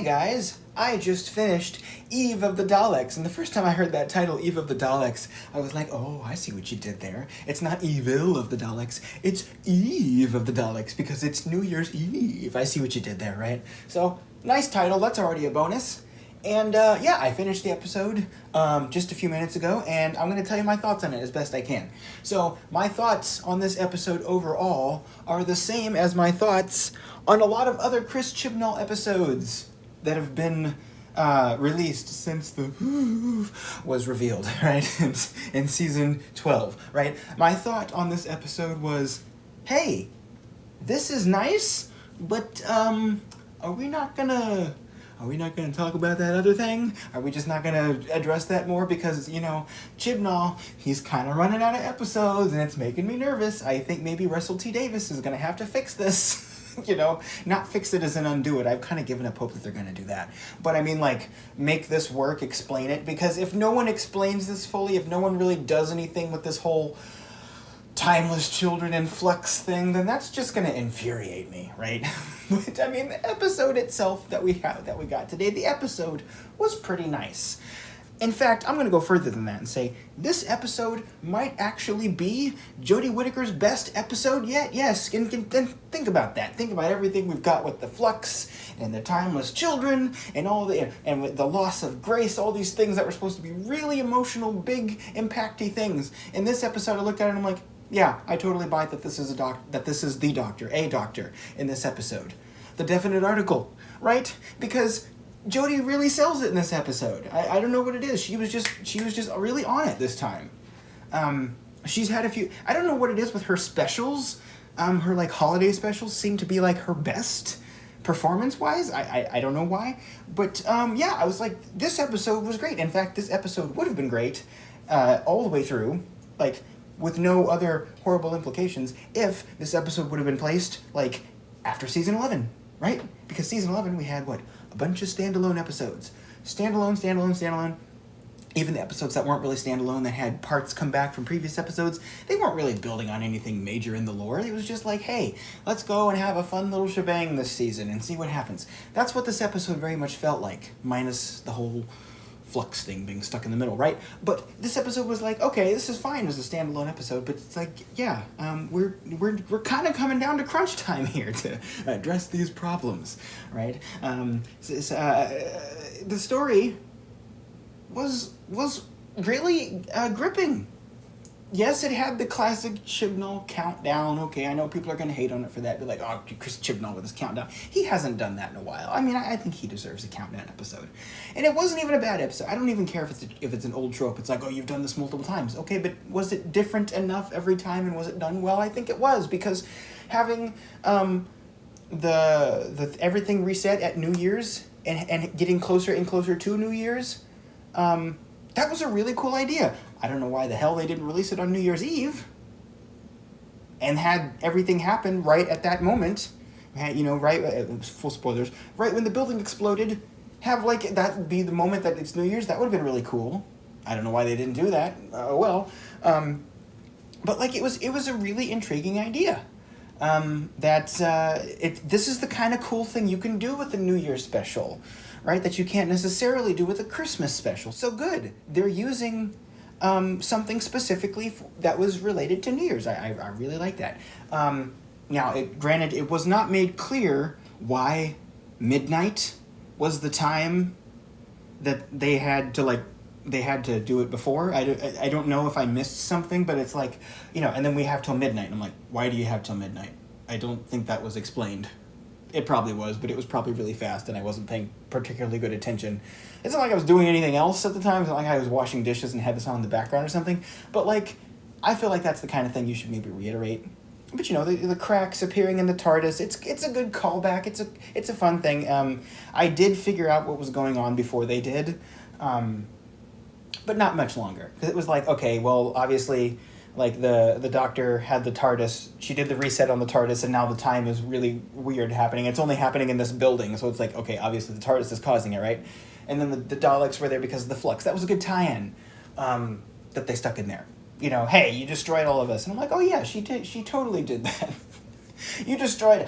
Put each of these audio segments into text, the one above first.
guys, I just finished Eve of the Daleks, and the first time I heard that title, Eve of the Daleks, I was like, oh, I see what you did there. It's not Evil of the Daleks, it's Eve of the Daleks, because it's New Year's Eve. I see what you did there, right? So, nice title, that's already a bonus. And yeah, I finished the episode just a few minutes ago, and I'm going to tell you my thoughts on it as best I can. So, my thoughts on this episode overall are the same as my thoughts on a lot of other Chris Chibnall episodes that have been released since the was revealed, right, in season 12, right? My thought on this episode was, hey, this is nice, but are we not gonna talk about that other thing? Are we just not gonna address that more? Because, you know, Chibnall, he's kind of running out of episodes, and it's making me nervous. I think maybe Russell T. Davies is gonna have to fix this. You know, not fix it as in undo it. I've kind of given up hope that they're going to do that. But I mean, like, make this work, explain it. Because if no one explains this fully, if no one really does anything with this whole timeless children in flux thing, then that's just going to infuriate me, right? But I mean, the episode itself that we got today, the episode was pretty nice. In fact, I'm going to go further than that and say this episode might actually be Jodie Whittaker's best episode yet. Yes, and think about that. Think about everything we've got with the flux and the timeless children and all and with the loss of Grace, all these things that were supposed to be really emotional, big, impacty things. In this episode, I looked at it and I'm like, yeah, I totally buy that this is the doctor in this episode. The definite article, right? Because Jodie really sells it in this episode. I don't know what it is. She was just really on it this time. She's had a few. I don't know what it is with her specials. Her like holiday specials seem to be like her best performance wise. I don't know why, but yeah, I was like, this episode was great. In fact, this episode would have been great all the way through, like with no other horrible implications, if this episode would have been placed like after season 11, right? Because season 11 we had what? A bunch of standalone episodes. Standalone. Even the episodes that weren't really standalone, that had parts come back from previous episodes, they weren't really building on anything major in the lore. It was just like, hey, let's go and have a fun little shebang this season and see what happens. That's what this episode very much felt like, minus the whole flux thing being stuck in the middle, right? But this episode was like, okay, this is fine as a standalone episode, but it's like, yeah, we're kind of coming down to crunch time here to address these problems, right? The story was really gripping. Yes, it had the classic Chibnall countdown. Okay, I know people are going to hate on it for that. They're like, oh, Chris Chibnall with his countdown. He hasn't done that in a while. I mean, I think he deserves a countdown episode. And it wasn't even a bad episode. I don't even care if it's an old trope. It's like, oh, you've done this multiple times. Okay, but was it different enough every time, and was it done well? I think it was, because having the everything reset at New Year's and getting closer and closer to New Year's, that was a really cool idea. I don't know why the hell they didn't release it on New Year's Eve and had everything happen right at that moment. You know, right, full spoilers, right when the building exploded, have like that be the moment that it's New Year's. That would have been really cool. I don't know why they didn't do that. But like it was a really intriguing idea. This is the kind of cool thing you can do with the New Year's special, right? That you can't necessarily do with a Christmas special. So good. They're using something specifically that was related to New Year's. I really like that. Now, granted, it was not made clear why midnight was the time that they had to do it before. I don't know if I missed something, but it's like, you know, and then we have till midnight. And I'm like, why do you have till midnight? I don't think that was explained. It probably was, but it was probably really fast, and I wasn't paying particularly good attention. It's not like I was doing anything else at the time. It's not like I was washing dishes and had this on in the background or something. But, like, I feel like that's the kind of thing you should maybe reiterate. But, you know, the cracks appearing in the TARDIS, it's a good callback. It's a fun thing. I did figure out what was going on before they did, but not much longer. Because it was like, okay, well, obviously, like, the doctor had the TARDIS, she did the reset on the TARDIS, and now the time is really weird happening. It's only happening in this building, so it's like, okay, obviously the TARDIS is causing it, right? And then the Daleks were there because of the flux. That was a good tie-in that they stuck in there. You know, hey, you destroyed all of us. And I'm like, oh yeah, she totally did that. You destroyed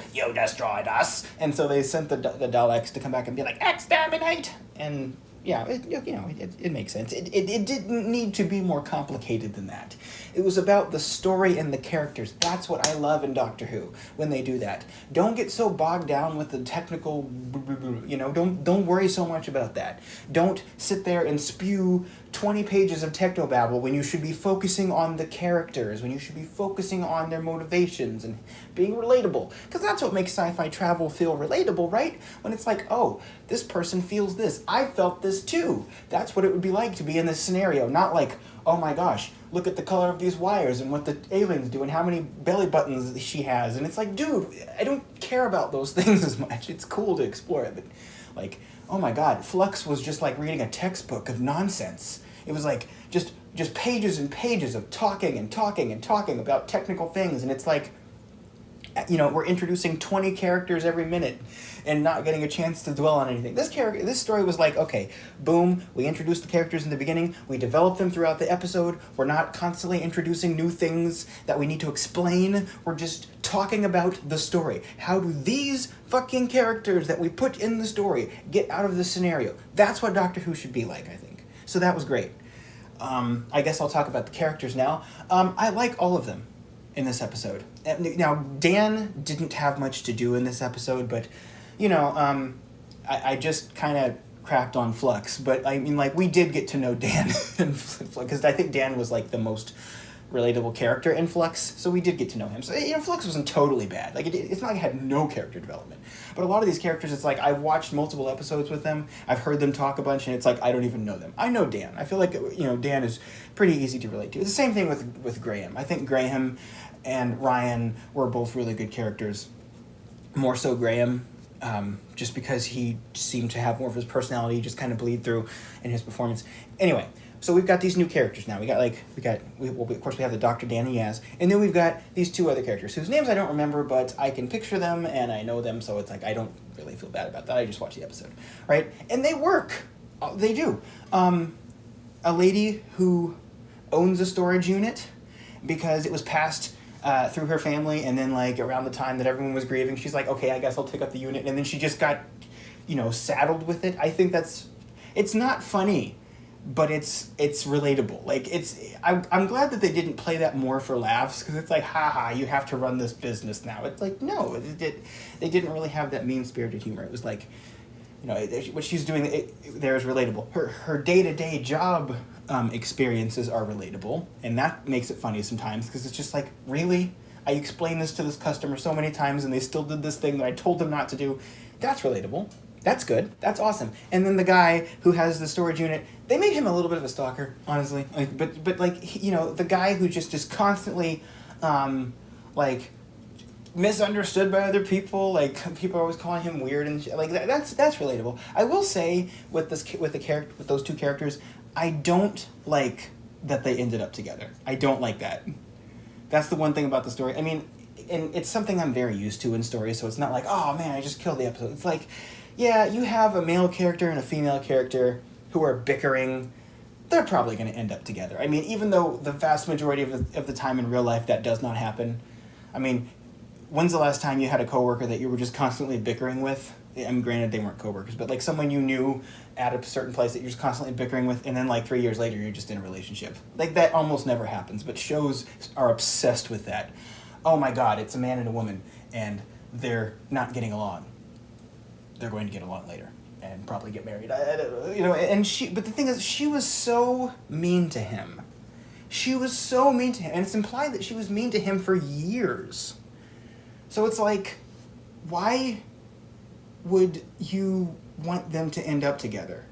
us. And so they sent the Daleks to come back and be like, exterminate. And yeah, it makes sense. It didn't need to be more complicated than that. It was about the story and the characters. That's what I love in Doctor Who, when they do that. Don't get so bogged down with the technical, don't worry so much about that. Don't sit there and spew 20 pages of technobabble when you should be focusing on the characters, when you should be focusing on their motivations and being relatable. Because that's what makes sci-fi travel feel relatable, right? When it's like, oh, this person feels this. I felt this too. That's what it would be like to be in this scenario. Not like, oh my gosh, look at the color of these wires and what the aliens do and how many belly buttons she has. And it's like, dude, I don't care about those things as much. It's cool to explore it, but like, oh my god, Flux was just like reading a textbook of nonsense. It was like just pages and pages of talking and talking and talking about technical things, and it's like, we're introducing 20 characters every minute and not getting a chance to dwell on anything. This story was like, okay, boom, we introduced the characters in the beginning, we developed them throughout the episode, we're not constantly introducing new things that we need to explain, we're just talking about the story. How do these fucking characters that we put in the story get out of this scenario? That's what Doctor Who should be like, I think. So that was great. I guess I'll talk about the characters now. I like all of them in this episode. Now, Dan didn't have much to do in this episode, but, I just kind of crapped on Flux. But, I mean, like, we did get to know Dan in Flux, because I think Dan was, like, the most relatable character in Flux, so we did get to know him. So, Flux wasn't totally bad. Like, it's not like it had no character development. But a lot of these characters, it's like, I've watched multiple episodes with them, I've heard them talk a bunch, and it's like, I don't even know them. I know Dan. I feel like, Dan is pretty easy to relate to. It's the same thing with Graham. I think Graham and Ryan were both really good characters. More so Graham, just because he seemed to have more of his personality just kind of bleed through in his performance. Anyway, so we've got these new characters now. Of course we have the Dr. Danny Yaz, and then we've got these two other characters whose names I don't remember, but I can picture them and I know them, so it's like I don't really feel bad about that. I just watched the episode, right? And they work. They do. A lady who owns a storage unit because it was passed through her family, and then like around the time that everyone was grieving, she's like, okay, I guess I'll take up the unit, and then she just got, saddled with it. I think it's not funny, but it's relatable. Like, I'm glad that they didn't play that more for laughs, because it's like, haha, you have to run this business now. It's like, no, they didn't really have that mean-spirited humor. It was like, what she's doing there is relatable. Her day-to-day job experiences are relatable, and that makes it funny sometimes, because it's just like, really? I explained this to this customer so many times, and they still did this thing that I told them not to do. That's relatable. That's good. That's awesome. And then the guy who has the storage unit, they made him a little bit of a stalker, honestly. But the guy who just constantly, misunderstood by other people. Like, people are always calling him weird and like that's relatable. I will say with those two characters, I don't like that they ended up together. I don't like that. That's the one thing about the story. I mean, and it's something I'm very used to in stories, so it's not like, oh man, I just killed the episode. It's like, yeah, you have a male character and a female character who are bickering. They're probably going to end up together. I mean, even though the vast majority of the time in real life that does not happen. I mean, when's the last time you had a coworker that you were just constantly bickering with? I mean, granted, they weren't coworkers, but like someone you knew at a certain place that you're just constantly bickering with, and then like 3 years later, you're just in a relationship. Like, that almost never happens, but shows are obsessed with that. Oh my God, it's a man and a woman, and they're not getting along. They're going to get along later and probably get married. But the thing is, she was so mean to him. She was so mean to him, and it's implied that she was mean to him for years. So it's like, why would you want them to end up together?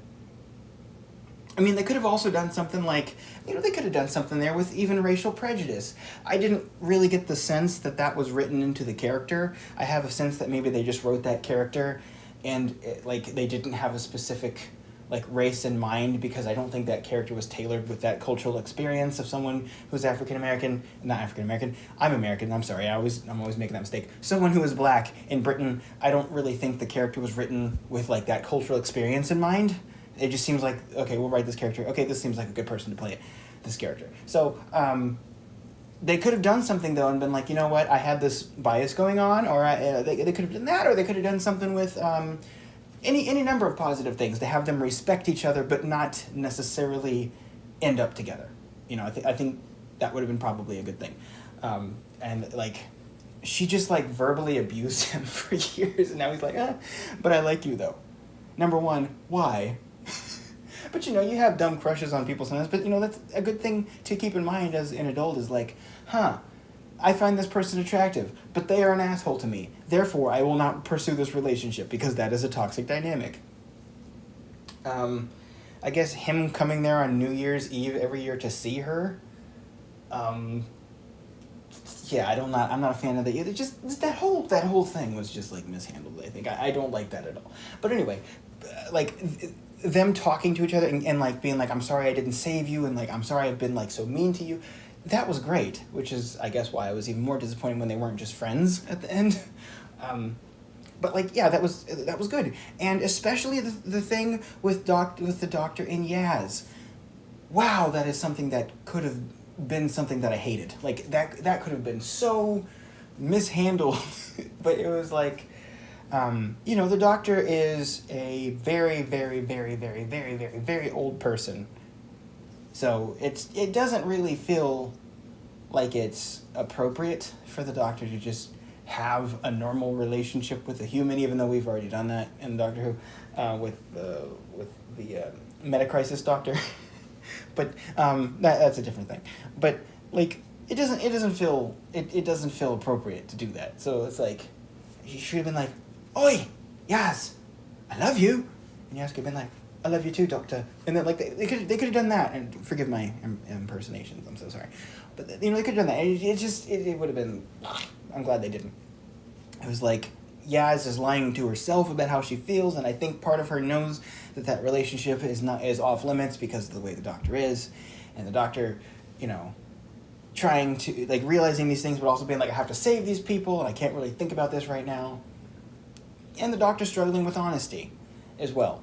I mean, they could have also done something like, they could have done something there with even racial prejudice. I didn't really get the sense that that was written into the character. I have a sense that maybe they just wrote that character and they didn't have a specific race in mind, because I don't think that character was tailored with that cultural experience of someone who's not African American. I'm American. I'm sorry. I'm always making that mistake. Someone who is black in Britain. I don't really think the character was written with that cultural experience in mind. It just seems like, okay, we'll write this character. Okay, this seems like a good person to play this character. So They could have done something though and been like, you know what, I had this bias going on, or they could have done that, or they could have done something with any number of positive things to have them respect each other, but not necessarily end up together. You know, I think that would have been probably a good thing. And like, she just like verbally abused him for years, and now he's like, but I like you though. Number one, why? But you know, you have dumb crushes on people sometimes, but you know, that's a good thing to keep in mind as an adult is like, I find this person attractive, but they are an asshole to me. Therefore, I will not pursue this relationship because that is a toxic dynamic. I guess him coming there on New Year's Eve every year to see her, yeah, I'm not a fan of that either. Just that whole thing was just like mishandled. I think I don't like that at all. But anyway, like them talking to each other and like being like, I'm sorry I didn't save you, and like, I'm sorry I've been like so mean to you. That was great, which is I guess why I was even more disappointed when they weren't just friends at the end. But like, yeah, that was good, and especially the thing with the doctor and Yaz. Wow, that is something that could have been something that I hated. Like that could have been so mishandled, but it was like, you know, the doctor is a very, very, very, very, very, very, very old person. So it doesn't really feel like it's appropriate for the doctor to just have a normal relationship with a human, even though we've already done that in Doctor Who, with the Metacrisis Doctor. But that's a different thing. But like it doesn't feel appropriate to do that. So it's like he should have been like, "Oi, Yaz, I love you," and Yaz could have been like, "I love you too, Doctor." And then like they could have done that. And forgive my impersonations. I'm so sorry, but you know, they could have done that. It would have been. I'm glad they didn't. It was like Yaz is lying to herself about how she feels, and I think part of her knows that relationship is off limits because of the way the doctor is, and the doctor, you know, trying to like realizing these things, but also being like, I have to save these people, and I can't really think about this right now. And the doctor struggling with honesty, as well.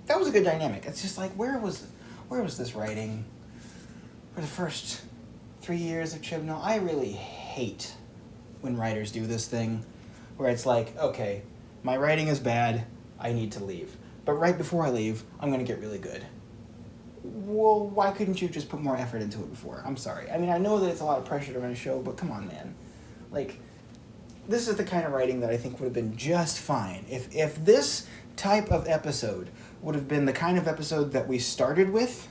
That was a good dynamic. It's just like where was this writing for the first 3 years of Chibnall? I really hate when writers do this thing, where it's like, okay, my writing is bad, I need to leave. But right before I leave, I'm going to get really good. Well, why couldn't you just put more effort into it before? I'm sorry. I mean, I know that it's a lot of pressure to run a show, but come on, man. Like, this is the kind of writing that I think would have been just fine. If this type of episode would have been the kind of episode that we started with,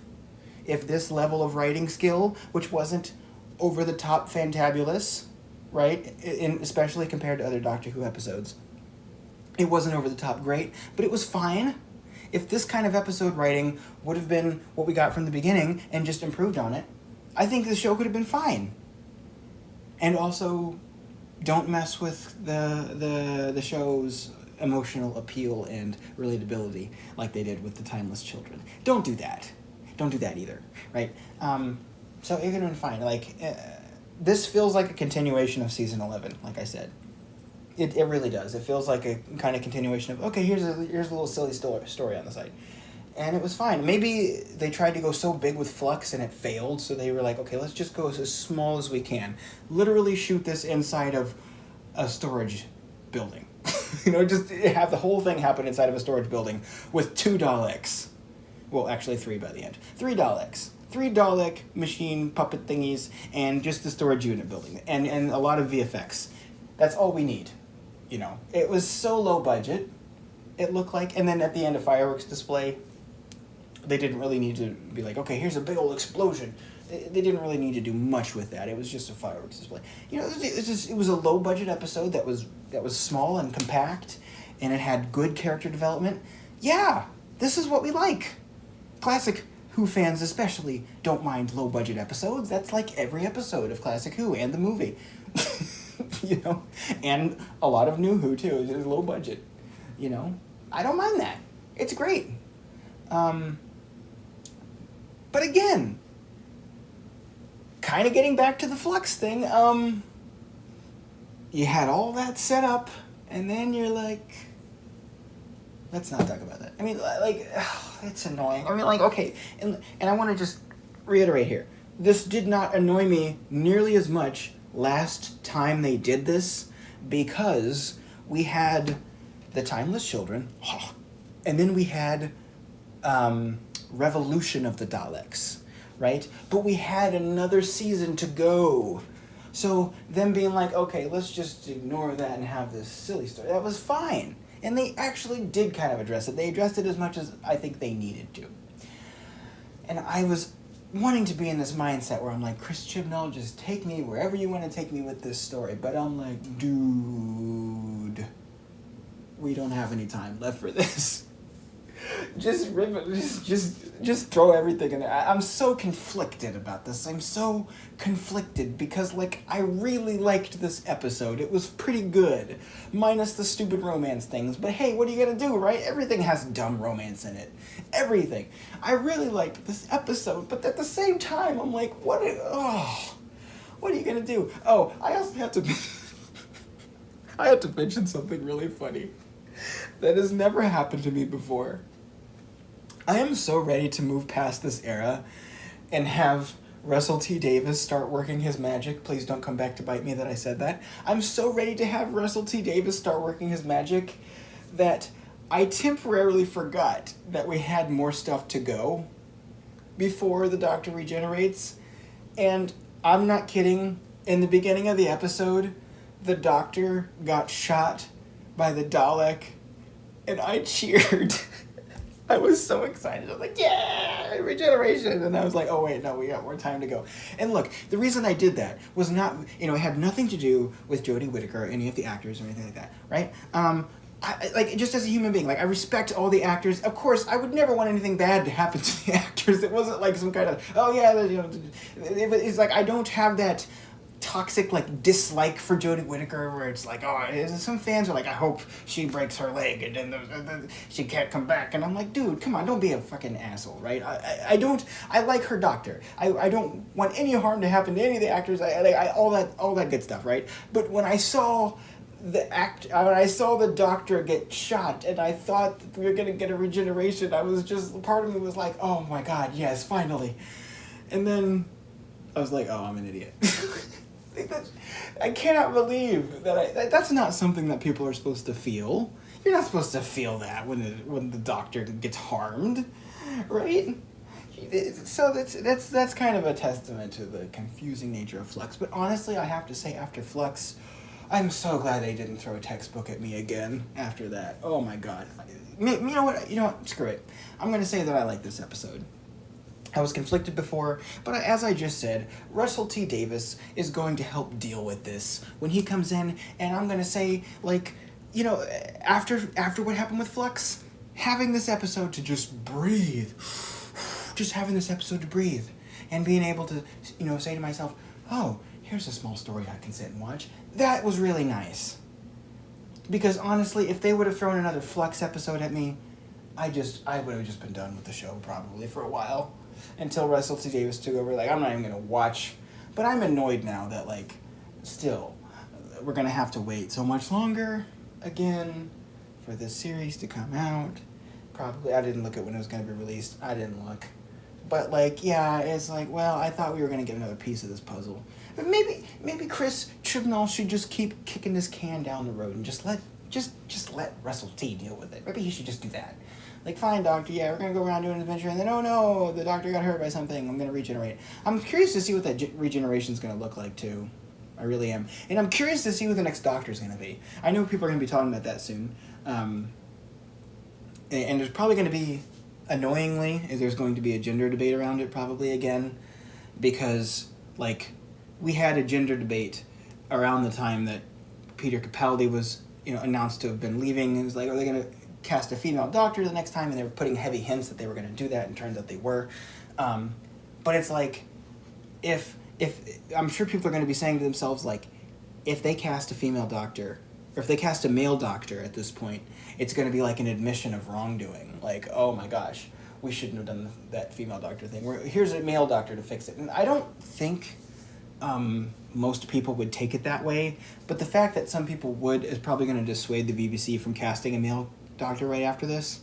if this level of writing skill, which wasn't over-the-top fantabulous, right, especially compared to other Doctor Who episodes, it wasn't over-the-top great, but it was fine. If this kind of episode writing would have been what we got from the beginning and just improved on it, I think the show could have been fine. And also, don't mess with the show's emotional appeal and relatability like they did with the Timeless Children. Don't do that. Don't do that either, right? So it could have been fine. Like, this feels like a continuation of season 11, like I said. It really does. It feels like a kind of continuation of, okay, here's a little silly story on the side. And it was fine. Maybe they tried to go so big with Flux and it failed, so they were like, okay, let's just go as small as we can. Literally shoot this inside of a storage building. You know, just have the whole thing happen inside of a storage building with 2 Daleks. Well, actually 3 by the end. 3 Daleks. 3 Dalek machine puppet thingies and just the storage unit building. And a lot of VFX. That's all we need. You know, it was so low budget, it looked like, and then at the end, a fireworks display. They didn't really need to be like, okay, here's a big old explosion. They didn't really need to do much with that. It was just a fireworks display. You know, it was a low budget episode that was small and compact, and it had good character development. Yeah, this is what we like. Classic Who fans especially don't mind low budget episodes. That's like every episode of Classic Who and the movie. You know, and a lot of New Who too. It's low budget. You know, I don't mind that. It's great. But again, kind of getting back to the Flux thing. You had all that set up, and then you're like, let's not talk about that. I mean, like, it's annoying. I mean, like, okay, and I want to just reiterate here. this did not annoy me nearly as much last time they did this, because we had the Timeless Children, and then we had Revolution of the Daleks, right? But we had another season to go. So them being like, okay, let's just ignore that and have this silly story, that was fine. And they actually did kind of address it. They addressed it as much as I think they needed to. And I was wanting to be in this mindset where I'm like, Chris Chibnall, just take me wherever you want to take me with this story. But I'm like, dude, we don't have any time left for this. Just throw everything in there. I'm so conflicted about this. I'm so conflicted because, like, I really liked this episode. It was pretty good, minus the stupid romance things. But hey, what are you gonna do, right? Everything has dumb romance in it. Everything. I really liked this episode, but at the same time, I'm like, what are you gonna do? Oh, I also have to I have to mention something really funny that has never happened to me before. I am so ready to move past this era and have Russell T. Davies start working his magic. Please don't come back to bite me that I said that. I'm so ready to have Russell T. Davies start working his magic that I temporarily forgot that we had more stuff to go before the Doctor regenerates. And I'm not kidding. In the beginning of the episode, the Doctor got shot by the Dalek, and I cheered. I was so excited. I was like, yeah, regeneration. And I was like, oh, wait, no, we got more time to go. And look, the reason I did that was not, it had nothing to do with Jodie Whittaker or any of the actors or anything like that, right? I, like, just as a human being, like, I respect all the actors. Of course, I would never want anything bad to happen to the actors. It wasn't like some kind of, oh, yeah, it's like, I don't have that toxic, like, dislike for Jodie Whittaker where it's like, oh, some fans are like, I hope she breaks her leg and then she can't come back. And I'm like, dude, come on, don't be a fucking asshole, right? I like her Doctor. I don't want any harm to happen to any of the actors. All that good stuff, right? But when I saw when I saw the Doctor get shot and I thought that we were going to get a regeneration, I was just, part of me was like, oh my God, yes, finally. And then I was like, oh, I'm an idiot. I cannot believe that that's not something that people are supposed to feel. You're not supposed to feel that when the Doctor gets harmed, right? So that's kind of a testament to the confusing nature of Flux. But honestly, I have to say, after Flux, I'm so glad they didn't throw a textbook at me again after that. Oh my God. You know what? Screw it. I'm going to say that I like this episode. I was conflicted before, but as I just said, Russell T. Davies is going to help deal with this when he comes in, and I'm going to say, like, after what happened with Flux, having this episode to just breathe, just having this episode to breathe, and being able to, say to myself, oh, here's a small story I can sit and watch, that was really nice. Because honestly, if they would have thrown another Flux episode at me, I would have just been done with the show probably for a while. Until Russell T. Davies took over, like, I'm not even going to watch. But I'm annoyed now that, like, still, we're going to have to wait so much longer, again, for this series to come out. Probably, I didn't look at when it was going to be released. I didn't look. But, like, yeah, it's like, well, I thought we were going to get another piece of this puzzle. But maybe Chris Chibnall should just keep kicking this can down the road and just let Russell T. deal with it. Maybe he should just do that. Like, fine, Doctor, yeah, we're going to go around doing an adventure, and then, oh no, the Doctor got hurt by something, I'm going to regenerate. I'm curious to see what that regeneration's going to look like, too. I really am. And I'm curious to see who the next Doctor's going to be. I know people are going to be talking about that soon. And there's probably going to be, annoyingly, there's going to be a gender debate around it, probably, again. Because, like, we had a gender debate around the time that Peter Capaldi was, announced to have been leaving. It was like, are they going to cast a female Doctor the next time? And they were putting heavy hints that they were going to do that, and turns out they were. But it's like, if I'm sure people are going to be saying to themselves, like, if they cast a female Doctor, or if they cast a male Doctor at this point, it's going to be like an admission of wrongdoing. Like, oh my gosh, we shouldn't have done that female Doctor thing. Here's a male Doctor to fix it. And I don't think most people would take it that way, but the fact that some people would is probably going to dissuade the BBC from casting a male Doctor right after this,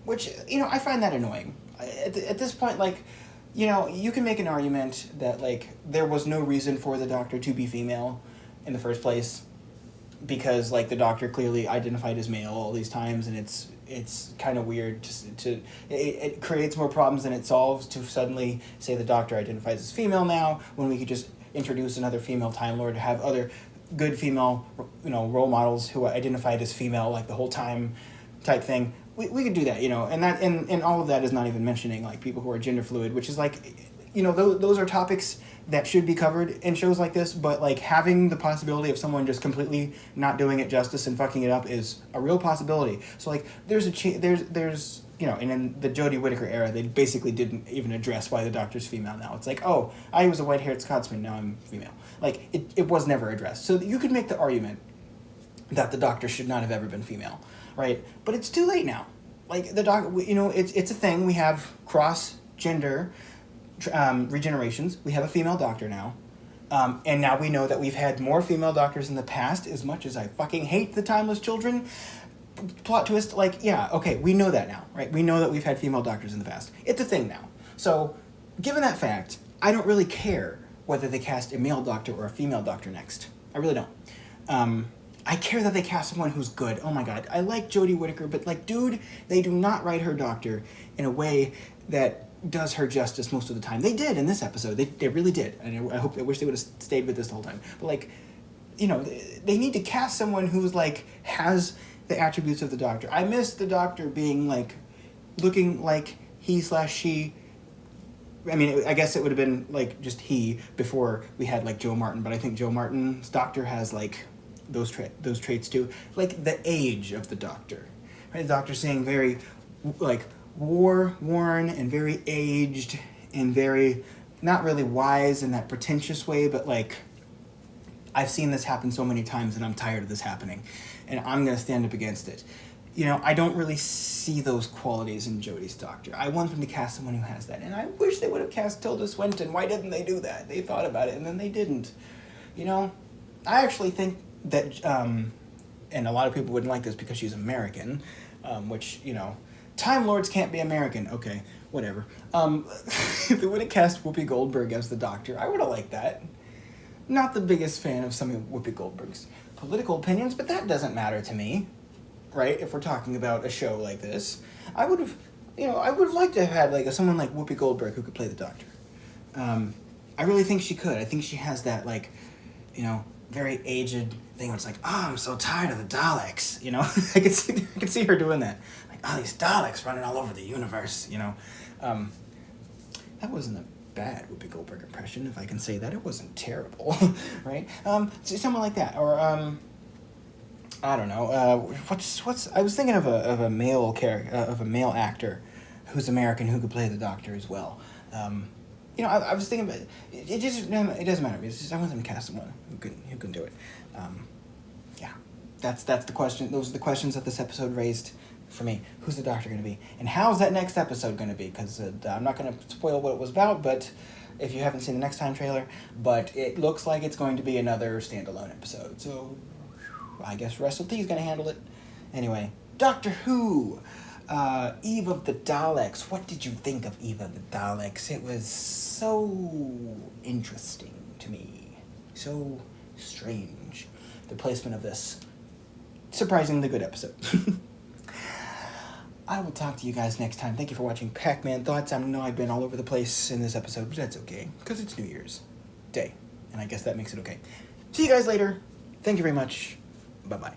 which, I find that annoying. At this point, like, you know, you can make an argument that, like, there was no reason for the Doctor to be female in the first place, because, like, the Doctor clearly identified as male all these times, and it's kind of weird it creates more problems than it solves to suddenly say the Doctor identifies as female now, when we could just introduce another female Time Lord, have other good female, you know, role models who identified as female, like, the whole time type thing. We could do that, you know, and all of that is not even mentioning, like, people who are gender fluid, which is, like, you know, those are topics that should be covered in shows like this, but, like, having the possibility of someone just completely not doing it justice and fucking it up is a real possibility. So, like, there's you know, and in the Jodie Whittaker era, they basically didn't even address why the Doctor's female now. It's like, oh, I was a white-haired Scotsman, now I'm female. Like, it was never addressed. So you could make the argument that the Doctor should not have ever been female, right? But it's too late now. Like, the Doctor, you know, it's a thing. We have cross-gender regenerations. We have a female Doctor now. And now we know that we've had more female Doctors in the past, as much as I fucking hate the Timeless Children. Plot twist, like, yeah, okay, we know that now, right? We know that we've had female Doctors in the past. It's a thing now. So, given that fact, I don't really care whether they cast a male Doctor or a female Doctor next. I really don't. I care that they cast someone who's good. Oh my god, I like Jodie Whittaker, but, like, dude, they do not write her Doctor in a way that does her justice most of the time. They did in this episode. They really did. And I wish they would have stayed with this the whole time. But, like, you know, they need to cast someone who's, like, has the attributes of the Doctor. I miss the Doctor being, like, looking like he/she. I mean, I guess it would have been, like, just he before we had, like, Joe Martin, but I think Joe Martin's Doctor has, like, those traits too. Like, the age of the Doctor. Right? The Doctor seeing very, like, worn and very aged and very, not really wise in that pretentious way, but, like, I've seen this happen so many times and I'm tired of this happening. And I'm going to stand up against it. You know, I don't really see those qualities in Jodie's Doctor. I want them to cast someone who has that. And I wish they would have cast Tilda Swinton. Why didn't they do that? They thought about it and then they didn't. You know, I actually think that, and a lot of people wouldn't like this because she's American, which, you know, Time Lords can't be American. Okay, whatever. If they would have cast Whoopi Goldberg as the Doctor, I would have liked that. Not the biggest fan of some of Whoopi Goldberg's political opinions, but that doesn't matter to me, right? If we're talking about a show like this, I would have liked to have had, like, someone like Whoopi Goldberg who could play the Doctor. I really think she could. I think she has that, like, you know, very aged thing where it's like, oh, I'm so tired of the Daleks, you know? I could see her doing that. Like, oh, these Daleks running all over the universe, you know? That wasn't a bad Whoopi Goldberg impression, if I can say that. It wasn't terrible, right? So someone like that, or I don't know. I was thinking of a male of a male actor who's American who could play the Doctor as well. You know, I was thinking about it doesn't matter. It's just I want them to cast someone who can do it. Yeah, that's the question. Those are the questions that this episode raised for me. Who's the Doctor going to be? And how's that next episode going to be? Because I'm not going to spoil what it was about, but if you haven't seen the next time trailer, but it looks like it's going to be another standalone episode. So I guess Russell T is going to handle it. Anyway, Doctor Who, Eve of the Daleks. What did you think of Eve of the Daleks? It was so interesting to me. So strange. The placement of this surprisingly good episode. I will talk to you guys next time. Thank you for watching Pac-Man Thoughts. I know I've been all over the place in this episode, but that's okay, because it's New Year's Day, and I guess that makes it okay. See you guys later. Thank you very much. Bye-bye.